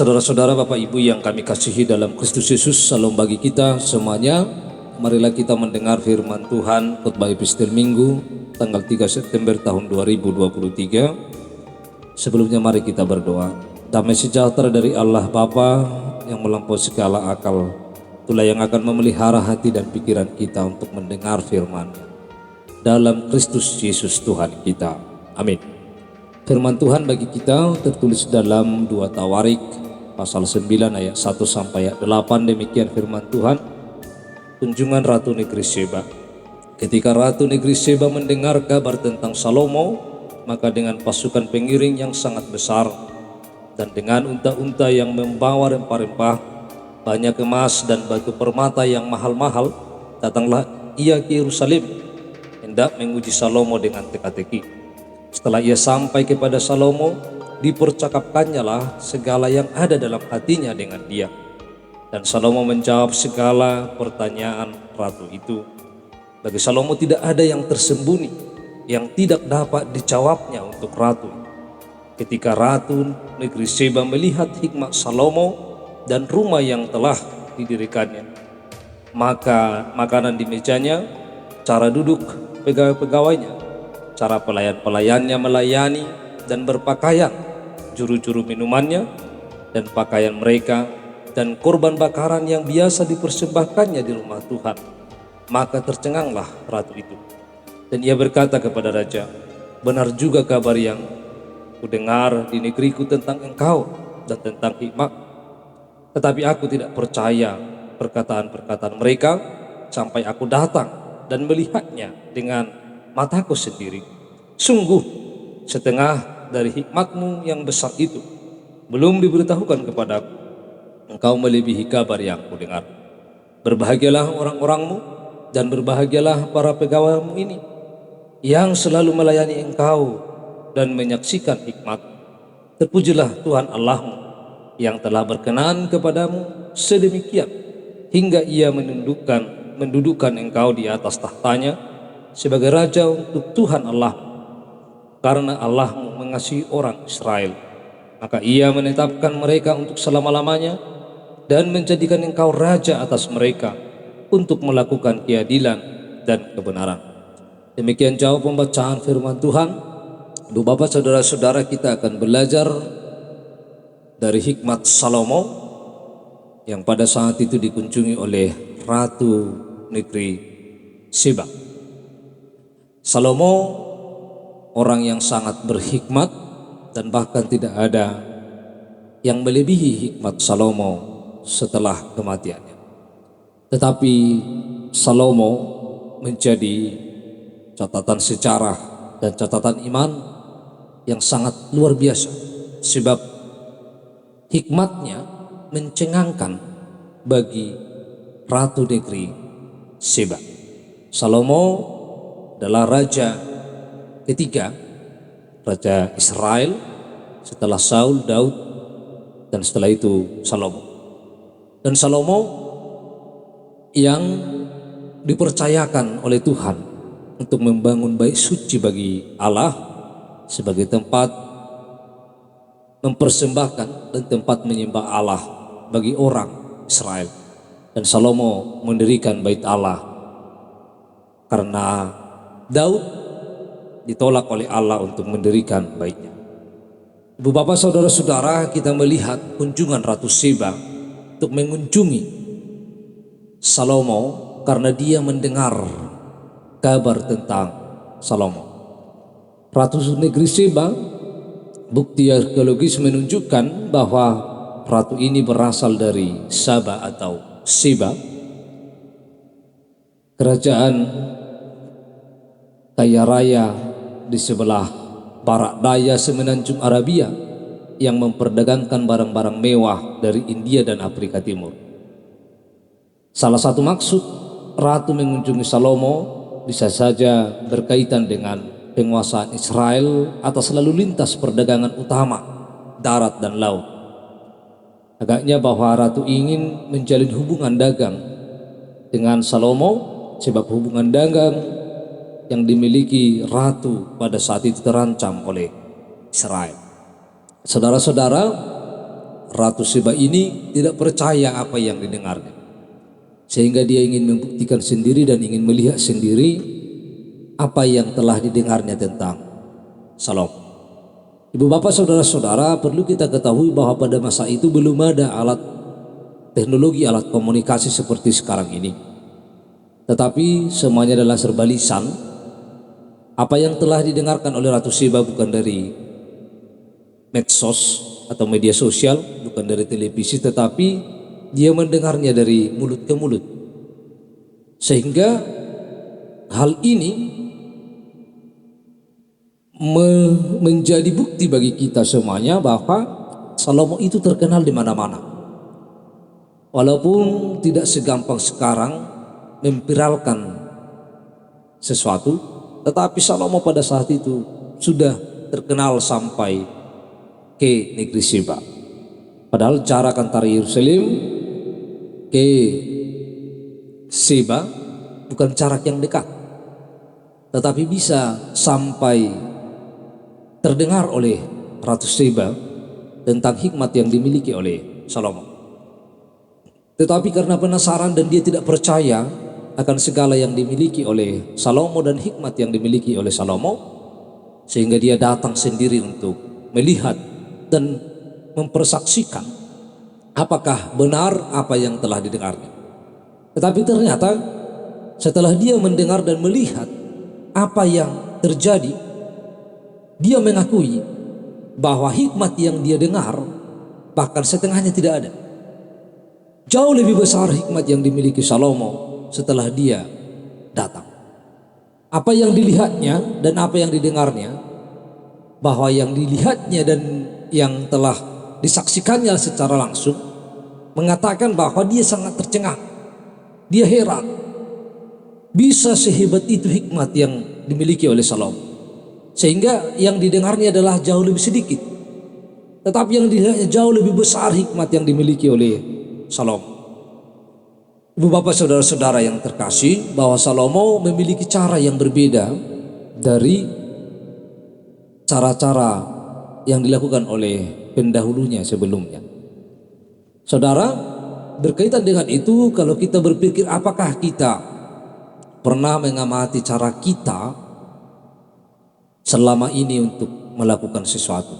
Saudara-saudara, Bapak Ibu yang kami kasihi dalam Kristus Yesus, salam bagi kita semuanya. Marilah kita mendengar firman Tuhan khotbah epistel Minggu tanggal 3 September tahun 2023. Sebelumnya mari kita berdoa. Damai sejahtera dari Allah Bapa yang melampaui segala akal, itulah yang akan memelihara hati dan pikiran kita untuk mendengar firman-Nya. Dalam Kristus Yesus Tuhan kita. Amin. Firman Tuhan bagi kita tertulis dalam 2 Tawarik pasal 9 ayat 1 sampai ayat 8. Demikian firman Tuhan. Kunjungan Ratu Negeri Sheba. Ketika Ratu Negeri Sheba mendengar kabar tentang Salomo, maka dengan pasukan pengiring yang sangat besar dan dengan unta-unta yang membawa rempah-rempah, banyak emas dan batu permata yang mahal-mahal, datanglah ia ke Yerusalem hendak menguji Salomo dengan teka-teki. Setelah ia sampai kepada Salomo, dipercakapkannya lah segala yang ada dalam hatinya dengan dia. Dan Salomo menjawab segala pertanyaan ratu itu. Bagi Salomo tidak ada yang tersembunyi, yang tidak dapat dijawabnya untuk ratu. Ketika Ratu Negeri Sheba melihat hikmat Salomo dan rumah yang telah didirikannya, maka makanan di mejanya, cara duduk pegawai-pegawainya, cara pelayan-pelayannya melayani dan berpakaian, juru-juru minumannya dan pakaian mereka, dan korban bakaran yang biasa dipersembahkannya di rumah Tuhan, maka tercenganglah ratu itu. Dan ia berkata kepada raja, benar juga kabar yang kudengar di negeriku tentang engkau dan tentang hikmat, tetapi aku tidak percaya perkataan-perkataan mereka sampai aku datang dan melihatnya dengan mataku sendiri. Sungguh setengah dari hikmatmu yang besar itu belum diberitahukan kepadaku. Engkau melebihi kabar yang kudengar. Berbahagialah orang-orangmu dan berbahagialah para pegawaimu ini yang selalu melayani engkau dan menyaksikan hikmat. Terpujilah Tuhan Allahmu yang telah berkenan kepadamu sedemikian hingga ia mendudukkan engkau di atas tahtanya sebagai raja untuk Tuhan Allahmu. Karena Allahmu mengasihi orang Israel, maka ia menetapkan mereka untuk selama-lamanya dan menjadikan engkau raja atas mereka untuk melakukan keadilan dan kebenaran. Demikian jauh pembacaan firman Tuhan. Ibu bapak saudara-saudara, kita akan belajar dari hikmat Salomo yang pada saat itu dikunjungi oleh Ratu Negeri Sheba. Salomo orang yang sangat berhikmat dan bahkan tidak ada yang melebihi hikmat Salomo setelah kematiannya. Tetapi Salomo menjadi catatan sejarah dan catatan iman yang sangat luar biasa, sebab hikmatnya mencengangkan bagi Ratu Negeri Sheba. Salomo adalah raja ketiga, raja Israel setelah Saul, Daud, dan setelah itu Salomo. Dan Salomo yang dipercayakan oleh Tuhan untuk membangun bait suci bagi Allah sebagai tempat mempersembahkan dan tempat menyembah Allah bagi orang Israel. Dan Salomo mendirikan bait Allah karena Daud ditolak oleh Allah untuk mendirikan baitnya. Ibu bapak saudara-saudara, kita melihat kunjungan Ratu Sheba untuk mengunjungi Salomo karena dia mendengar kabar tentang Salomo. Ratu Negeri Sheba, bukti arkeologis menunjukkan bahwa ratu ini berasal dari Saba atau Sheba, kerajaan kaya raya di sebelah barat daya semenanjung Arabia yang memperdagangkan barang-barang mewah dari India dan Afrika Timur. Salah satu maksud ratu mengunjungi Salomo bisa saja berkaitan dengan penguasaan Israel atas lalu lintas perdagangan utama darat dan laut. Agaknya bahwa ratu ingin menjalin hubungan dagang dengan Salomo sebab hubungan dagang yang dimiliki ratu pada saat itu terancam oleh Israel. Saudara-saudara, Ratu Seba ini tidak percaya apa yang didengarnya, sehingga dia ingin membuktikan sendiri dan ingin melihat sendiri apa yang telah didengarnya tentang Salomo. Ibu bapak saudara-saudara, perlu kita ketahui bahwa pada masa itu belum ada alat teknologi, alat komunikasi seperti sekarang ini. Tetapi semuanya adalah serba lisan. Apa yang telah didengarkan oleh Ratu Seba bukan dari medsos atau media sosial, bukan dari televisi, tetapi dia mendengarnya dari mulut ke mulut. Sehingga hal ini menjadi bukti bagi kita semuanya bahwa Salomo itu terkenal di mana-mana. Walaupun tidak segampang sekarang memviralkan sesuatu, tetapi Salomo pada saat itu sudah terkenal sampai ke negeri Seba. Padahal jarak antara Yerusalem ke Seba bukan jarak yang dekat, tetapi bisa sampai terdengar oleh Ratu Seba tentang hikmat yang dimiliki oleh Salomo. Tetapi karena penasaran dan dia tidak percaya akan segala yang dimiliki oleh Salomo dan hikmat yang dimiliki oleh Salomo, sehingga dia datang sendiri untuk melihat dan mempersaksikan apakah benar apa yang telah didengarnya. Tetapi ternyata setelah dia mendengar dan melihat apa yang terjadi, dia mengakui bahwa hikmat yang dia dengar bahkan setengahnya tidak ada. Jauh lebih besar hikmat yang dimiliki Salomo setelah dia datang. Apa yang dilihatnya dan apa yang didengarnya, bahwa yang dilihatnya dan yang telah disaksikannya secara langsung mengatakan bahwa dia sangat tercengang. Dia heran, bisa sehebat itu hikmat yang dimiliki oleh Salomo, sehingga yang didengarnya adalah jauh lebih sedikit, tetapi yang dilihatnya jauh lebih besar hikmat yang dimiliki oleh Salomo. Ibu bapak saudara-saudara yang terkasih, bahwa Salomo memiliki cara yang berbeda dari cara-cara yang dilakukan oleh pendahulunya sebelumnya. Saudara, berkaitan dengan itu, kalau kita berpikir apakah kita pernah mengamati cara kita selama ini untuk melakukan sesuatu.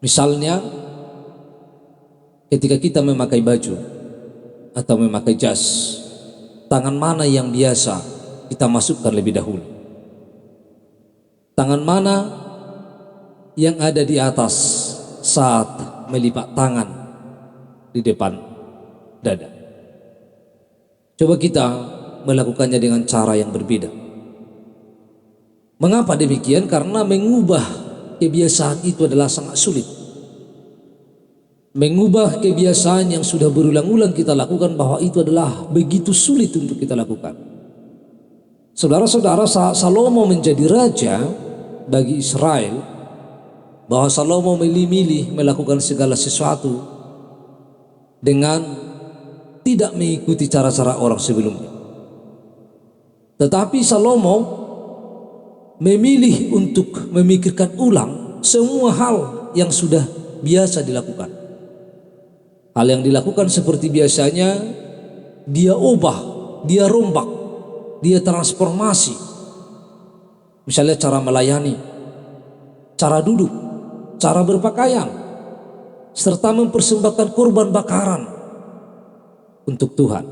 Misalnya ketika kita memakai baju atau memakai jas, tangan mana yang biasa kita masukkan lebih dahulu? Tangan mana yang ada di atas saat melipat tangan di depan dada? Coba kita melakukannya dengan cara yang berbeda. Mengapa demikian? Karena mengubah kebiasaan itu adalah sangat sulit. Mengubah kebiasaan yang sudah berulang-ulang kita lakukan, bahwa itu adalah begitu sulit untuk kita lakukan. Saudara-saudara, saat Salomo menjadi raja bagi Israel, bahwa Salomo milih-milih melakukan segala sesuatu dengan tidak mengikuti cara-cara orang sebelumnya. Tetapi Salomo memilih untuk memikirkan ulang semua hal yang sudah biasa dilakukan. Hal yang dilakukan seperti biasanya, dia ubah, dia rombak, dia transformasi. Misalnya cara melayani, cara duduk, cara berpakaian, serta mempersembahkan kurban bakaran untuk Tuhan.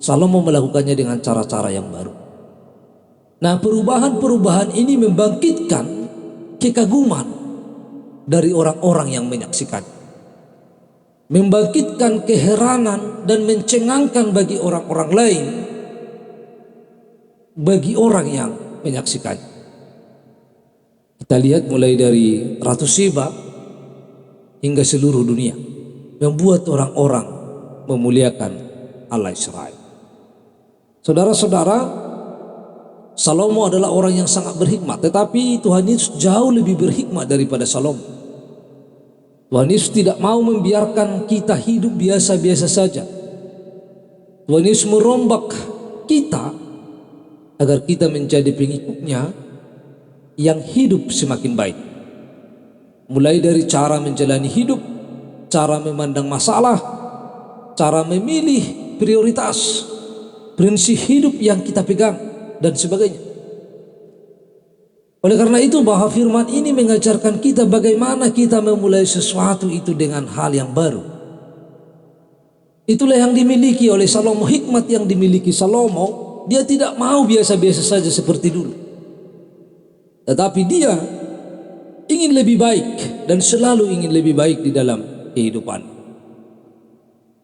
Salomo melakukannya dengan cara-cara yang baru. Nah, perubahan-perubahan ini membangkitkan kekaguman dari orang-orang yang menyaksikan, membangkitkan keheranan dan mencengangkan bagi orang-orang lain, bagi orang yang menyaksikannya. Kita lihat mulai dari Ratu Seba hingga seluruh dunia, membuat orang-orang memuliakan Allah Israel. Saudara-saudara, Salomo adalah orang yang sangat berhikmat, tetapi Tuhan Yesus jauh lebih berhikmat daripada Salomo. Tuhan Yesus tidak mau membiarkan kita hidup biasa-biasa saja. Tuhan Yesus merombak kita agar kita menjadi pengikutnya yang hidup semakin baik. Mulai dari cara menjalani hidup, cara memandang masalah, cara memilih prioritas, prinsip hidup yang kita pegang, dan sebagainya. Oleh karena itu bahwa firman ini mengajarkan kita bagaimana kita memulai sesuatu itu dengan hal yang baru. Itulah yang dimiliki oleh Salomo, hikmat yang dimiliki Salomo. Dia tidak mau biasa-biasa saja seperti dulu, tetapi dia ingin lebih baik dan selalu ingin lebih baik di dalam kehidupan.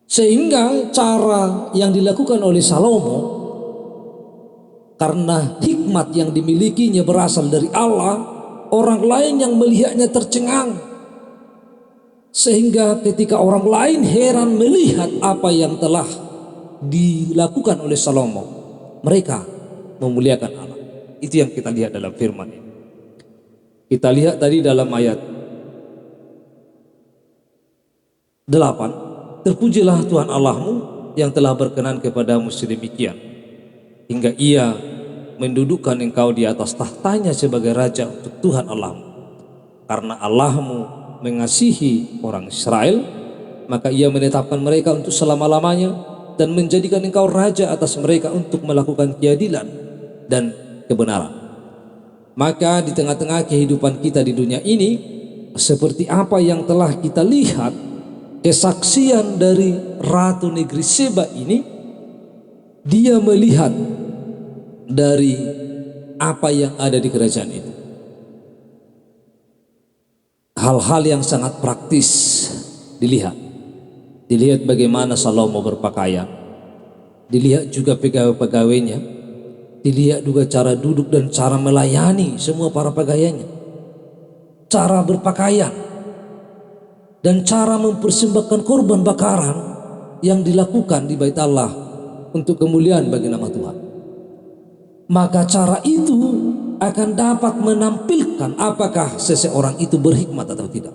Sehingga cara yang dilakukan oleh Salomo, karena hikmat yang dimilikinya berasal dari Allah, orang lain yang melihatnya tercengang. Sehingga ketika orang lain heran melihat apa yang telah dilakukan oleh Salomo, mereka memuliakan Allah. Itu yang kita lihat dalam firman ini. Kita lihat tadi dalam ayat 8, terpujilah Tuhan Allahmu yang telah berkenan kepadamu sedemikian, hingga ia mendudukkan engkau di atas tahtanya sebagai raja untuk Tuhan Allahmu. Karena Allahmu mengasihi orang Israel, maka ia menetapkan mereka untuk selama-lamanya dan menjadikan engkau raja atas mereka untuk melakukan keadilan dan kebenaran. Maka di tengah-tengah kehidupan kita di dunia ini, seperti apa yang telah kita lihat kesaksian dari Ratu Negeri Seba ini, dia melihat dari apa yang ada di kerajaan itu. Hal-hal yang sangat praktis dilihat. Dilihat bagaimana Salomo berpakaian, dilihat juga pegawai-pegawainya, dilihat juga cara duduk dan cara melayani semua para pegawainya, cara berpakaian, dan cara mempersembahkan korban bakaran yang dilakukan di Bait Allah untuk kemuliaan bagi nama Tuhan. Maka cara itu akan dapat menampilkan apakah seseorang itu berhikmat atau tidak.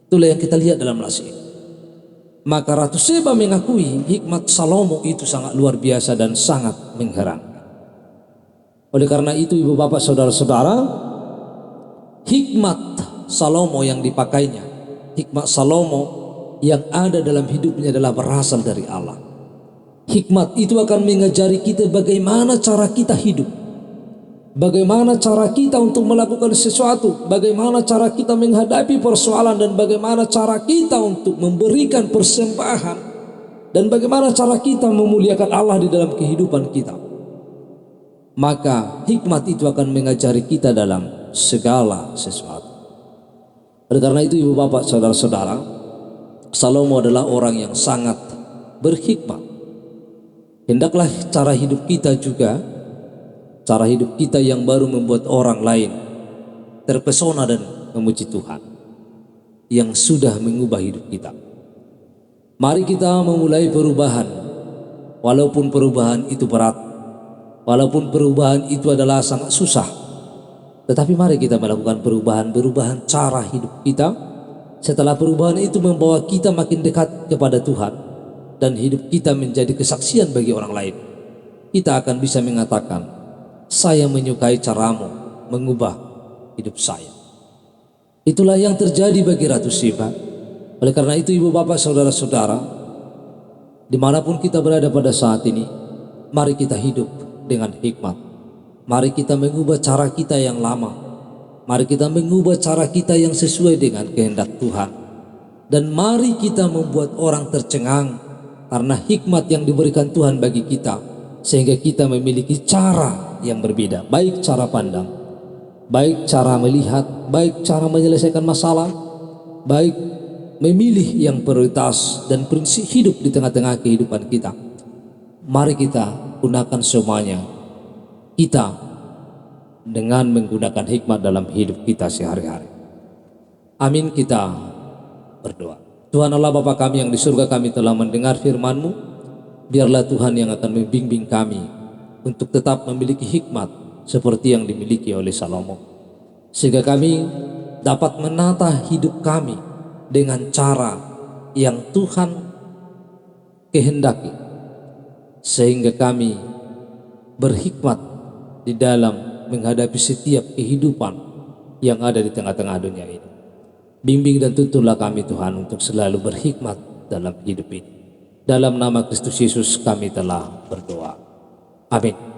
Itulah yang kita lihat dalam nasi ini. Maka Ratu Seba mengakui hikmat Salomo itu sangat luar biasa dan sangat mengherankan. Oleh karena itu ibu bapak saudara-saudara, hikmat Salomo yang dipakainya, hikmat Salomo yang ada dalam hidupnya adalah berasal dari Allah. Hikmat itu akan mengajari kita bagaimana cara kita hidup, bagaimana cara kita untuk melakukan sesuatu, bagaimana cara kita menghadapi persoalan, dan bagaimana cara kita untuk memberikan persembahan, dan bagaimana cara kita memuliakan Allah di dalam kehidupan kita. Maka hikmat itu akan mengajari kita dalam segala sesuatu. Oleh karena itu ibu bapak saudara-saudara, Salomo adalah orang yang sangat berhikmat. Hendaklah cara hidup kita juga, cara hidup kita yang baru membuat orang lain terpesona dan memuji Tuhan yang sudah mengubah hidup kita. Mari kita memulai perubahan, walaupun perubahan itu berat, walaupun perubahan itu adalah sangat susah, tetapi mari kita melakukan perubahan cara hidup kita. Setelah perubahan itu membawa kita makin dekat kepada Tuhan dan hidup kita menjadi kesaksian bagi orang lain, kita akan bisa mengatakan, saya menyukai caramu mengubah hidup saya. Itulah yang terjadi bagi Ratu Seba. Oleh karena itu ibu bapak saudara-saudara, dimanapun kita berada pada saat ini, mari kita hidup dengan hikmat. Mari kita mengubah cara kita yang lama, mari kita mengubah cara kita yang sesuai dengan kehendak Tuhan, dan mari kita membuat orang tercengang karena hikmat yang diberikan Tuhan bagi kita, sehingga kita memiliki cara yang berbeda, baik cara pandang, baik cara melihat, baik cara menyelesaikan masalah, baik memilih yang prioritas dan prinsip hidup di tengah-tengah kehidupan kita. Mari kita gunakan semuanya kita dengan menggunakan hikmat dalam hidup kita sehari-hari. Amin. Kita berdoa. Tuhan Allah Bapa kami yang di surga, kami telah mendengar firman-Mu. Biarlah Tuhan yang akan membimbing kami untuk tetap memiliki hikmat seperti yang dimiliki oleh Salomo, sehingga kami dapat menata hidup kami dengan cara yang Tuhan kehendaki, sehingga kami berhikmat di dalam menghadapi setiap kehidupan yang ada di tengah-tengah dunia ini. Bimbing dan tuntunlah kami Tuhan untuk selalu berhikmat dalam hidup ini. Dalam nama Kristus Yesus kami telah berdoa. Amin.